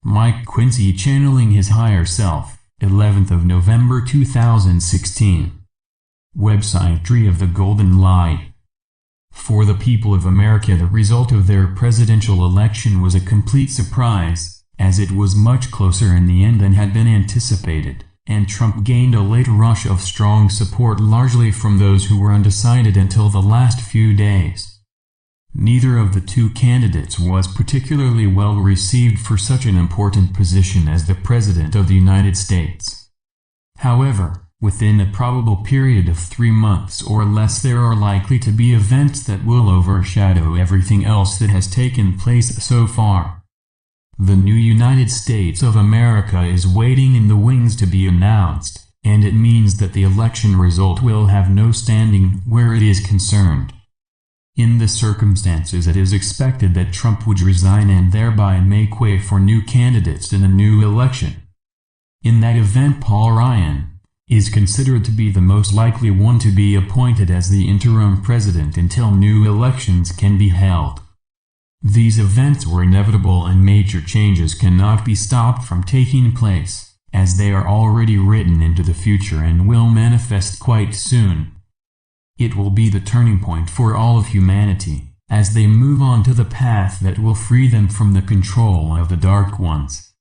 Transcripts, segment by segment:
Mike Quinsey channeling his higher self, 11th of November 2016. Website Tree of the Golden Light. For the people of America, the result of their presidential election was a complete surprise, as it was much closer in the end than had been anticipated, and Trump gained a late rush of strong support largely from those who were undecided until the last few days. Neither of the two candidates was particularly well received for such an important position as the President of the United States. However, within a probable period of 3 months or less, there are likely to be events that will overshadow everything else that has taken place so far. The new United States of America is waiting in the wings to be announced, and it means that the election result will have no standing where it is concerned. In the circumstances, it is expected that Trump would resign and thereby make way for new candidates in a new election. In that event, Paul Ryan is considered to be the most likely one to be appointed as the interim president until new elections can be held. These events were inevitable and major changes cannot be stopped from taking place, as they are already written into the future and will manifest quite soon. It will be the turning point for all of humanity, as they move on to the path that will free them from the control of the Dark Ones.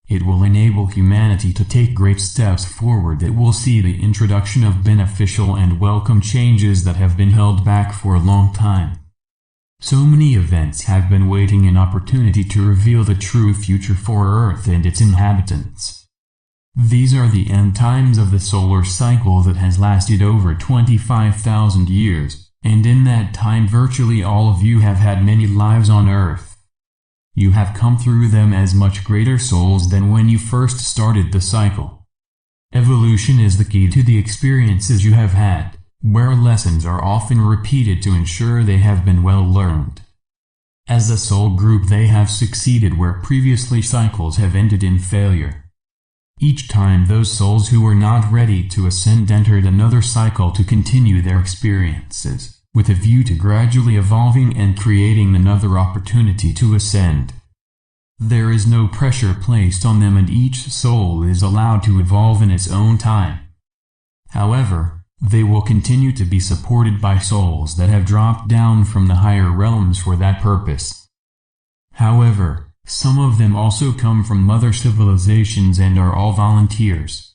It will enable humanity to take great steps forward that will see the introduction of beneficial and welcome changes that have been held back for a long time. So many events have been waiting an opportunity to reveal the true future for Earth and its inhabitants. These are the end times of the solar cycle that has lasted over 25,000 years, and in that time virtually all of you have had many lives on Earth. You have come through them as much greater souls than when you first started the cycle. Evolution is the key to the experiences you have had, where lessons are often repeated to ensure they have been well learned. As a soul group, they have succeeded where previously cycles have ended in failure. Each time those souls who were not ready to ascend entered another cycle to continue their experiences, with a view to gradually evolving and creating another opportunity to ascend. There is no pressure placed on them and each soul is allowed to evolve in its own time. However, they will continue to be supported by souls that have dropped down from the higher realms for that purpose. However, some of them also come from mother civilizations and are all volunteers.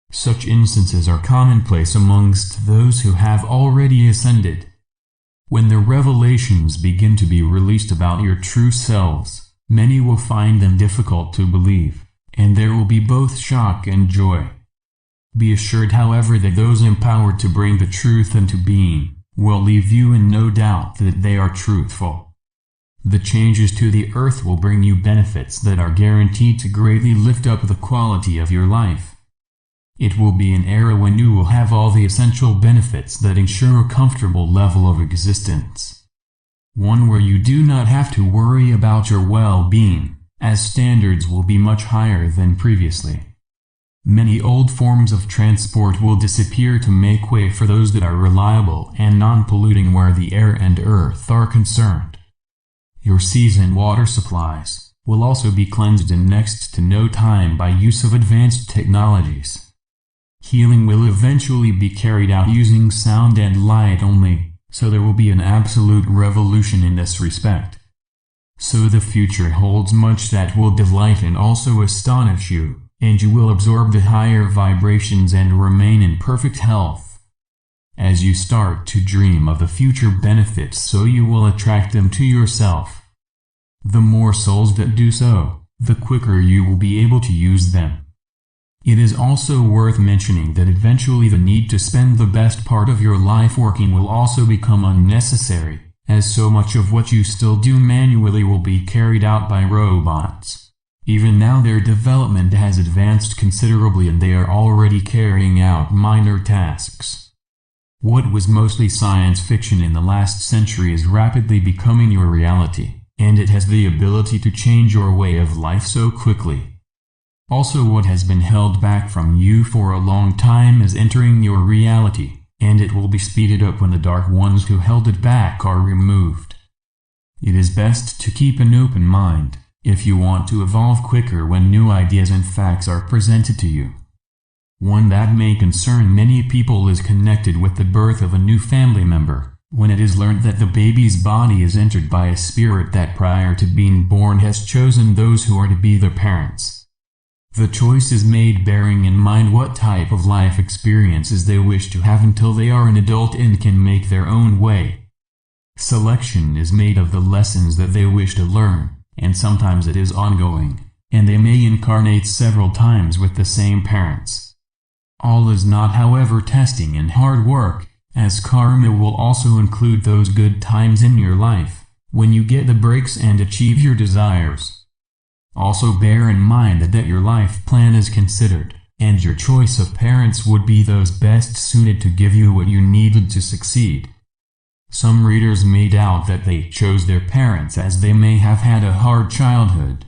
Such instances are commonplace amongst those who have already ascended. When the revelations begin to be released about your true selves, many will find them difficult to believe, and there will be both shock and joy. Be assured, however, that those empowered to bring the truth into being will leave you in no doubt that they are truthful. The changes to the earth will bring you benefits that are guaranteed to greatly lift up the quality of your life. It will be an era when you will have all the essential benefits that ensure a comfortable level of existence. One where you do not have to worry about your well-being, as standards will be much higher than previously. Many old forms of transport will disappear to make way for those that are reliable and non-polluting where the air and earth are concerned. Your seas and water supplies will also be cleansed in next to no time by use of advanced technologies. Healing will eventually be carried out using sound and light only, so there will be an absolute revolution in this respect. So the future holds much that will delight and also astonish you, and you will absorb the higher vibrations and remain in perfect health. As you start to dream of the future benefits, so you will attract them to yourself. The more souls that do so, the quicker you will be able to use them. It is also worth mentioning that eventually the need to spend the best part of your life working will also become unnecessary, as so much of what you still do manually will be carried out by robots. Even now their development has advanced considerably and they are already carrying out minor tasks. What was mostly science fiction in the last century is rapidly becoming your reality, and it has the ability to change your way of life so quickly. Also, what has been held back from you for a long time is entering your reality, and it will be speeded up when the Dark Ones who held it back are removed. It is best to keep an open mind, if you want to evolve quicker when new ideas and facts are presented to you. One that may concern many people is connected with the birth of a new family member, when it is learned that the baby's body is entered by a spirit that prior to being born has chosen those who are to be their parents. The choice is made bearing in mind what type of life experiences they wish to have until they are an adult and can make their own way. Selection is made of the lessons that they wish to learn, and sometimes it is ongoing, and they may incarnate several times with the same parents. All is not, however, testing and hard work, as karma will also include those good times in your life, when you get the breaks and achieve your desires. Also bear in mind that your life plan is considered, and your choice of parents would be those best suited to give you what you needed to succeed. Some readers may doubt that they chose their parents as they may have had a hard childhood.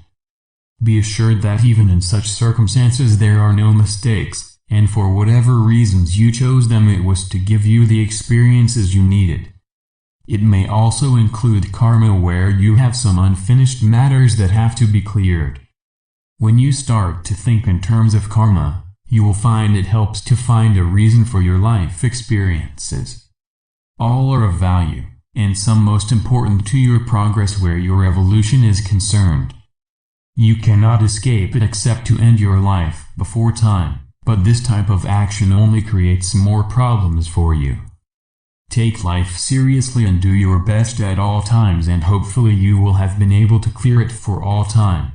Be assured that even in such circumstances there are no mistakes, and for whatever reasons you chose them, it was to give you the experiences you needed. It may also include karma where you have some unfinished matters that have to be cleared. When you start to think in terms of karma, you will find it helps to find a reason for your life experiences. All are of value, and some most important to your progress where your evolution is concerned. You cannot escape it except to end your life before time, but this type of action only creates more problems for you. Take life seriously and do your best at all times, and hopefully you will have been able to clear it for all time.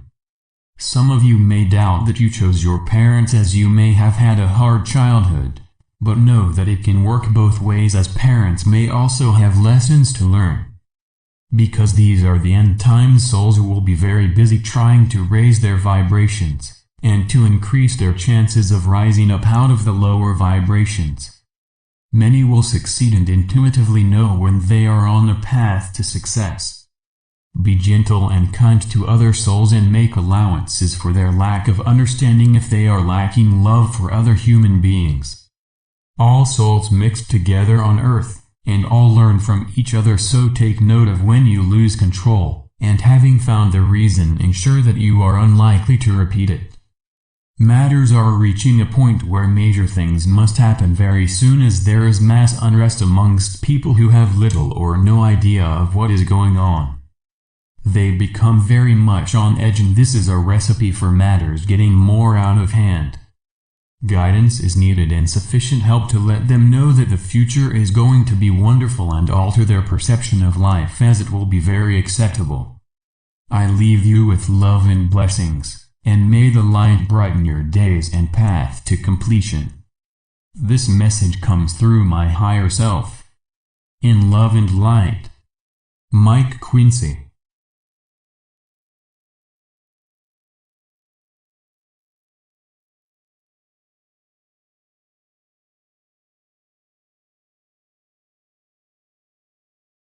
Some of you may doubt that you chose your parents as you may have had a hard childhood, but know that it can work both ways, as parents may also have lessons to learn. Because these are the end time souls who will be very busy trying to raise their vibrations, and to increase their chances of rising up out of the lower vibrations. Many will succeed and intuitively know when they are on the path to success. Be gentle and kind to other souls and make allowances for their lack of understanding if they are lacking love for other human beings. All souls mixed together on earth, and all learn from each other, so take note of when you lose control, and having found the reason, ensure that you are unlikely to repeat it. Matters are reaching a point where major things must happen very soon, as there is mass unrest amongst people who have little or no idea of what is going on. They become very much on edge, and this is a recipe for matters getting more out of hand. Guidance is needed and sufficient help to let them know that the future is going to be wonderful and alter their perception of life, as it will be very acceptable. I leave you with love and blessings, and may the light brighten your days and path to completion. This message comes through my higher self. In love and light. Mike Quinsey.